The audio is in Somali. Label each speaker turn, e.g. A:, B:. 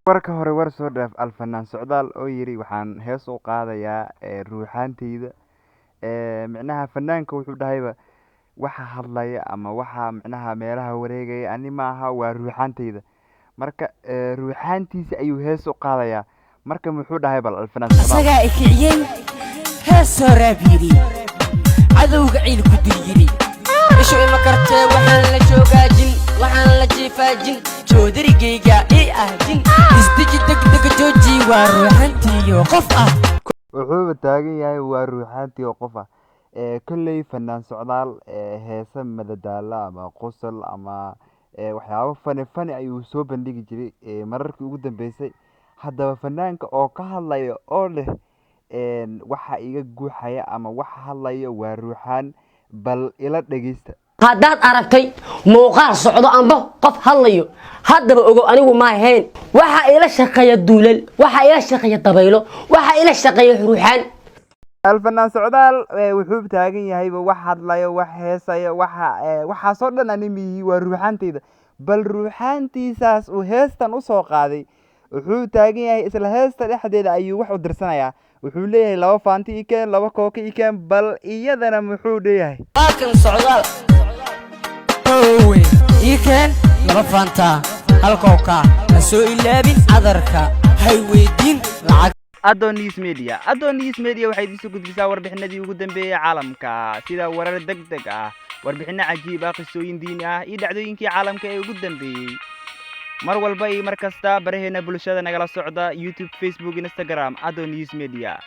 A: marka hore war soo dhaaf alfanaan socdaal oo yiri waxaan hees u qaadayaa ruuxaantayda micnaha fanaanka wuxuu dhahayba waxa hadlaya ama waxa micnaha meelaha wareegaya ani maaha waa ruuxaantayda marka ruuxaantiisa ayuu hees u qaadayaa marka muxuu dhahay bal alfanaan socdaal
B: asagaa ikiciyey hees soo raab yidhi cadowga ciil ku dil yidhi ishu ima kartee waxaan la joogaajin waxaan la jiifaajin joodarigayga ii ah jin isdiji degdega jooji waa ruuxantiiyo qof ah
A: wuxuuba taagan yahay waa ruuxaantii oo qof ah kolley fanaan socdaal heesa madadaala ama qosol ama waxyaabo fani ayuu soo bandhigi jiray mararkii ugu dambeysay haddaba fanaanka oo ka hadlaya oo leh waxa iga guuxaya ama waxa hadlaya waa ruuxaan bal ila dhegeysta
B: haddaad aragtay muuqaal socdo amba qof hadlayo haddaba ogo anigu ma ahayn waxa ila shaqeeya duulal waxa ila shaqeeya dabaylo waxa ila shaqeeya ruuxaan
A: alfanaan socdaal wuxuu taagan yahayba wax hadlayo wax heesaya waxaasoo dhan animihi waa ruuxaantayda bal ruuxaantiisaas uu heestan usoo qaaday wuxuu taagan yahay isla heesta dhexdeeda ayuu wax u dirsanayaa wuxuu leeyahay 2 faanti ikeen 2 kooka ikeen bal iyadana muxuu leeyahay
B: kan socdaal ikeen 2 faanta hal kooka soo ilaabin adarka hay weydiin lacag
A: Adonis Media waxay isu gudbisaa warbixinadii ugu dambeeyay caalamka sida warar degdeg ah warbixino cajiib ah qisooyin diini ah iyo dhacdooyinkii caalamka ee ugu dambeeyay mar walba iyo mar kasta baraheena bulshada nagala socda YouTube Facebook Instagram Adonis Media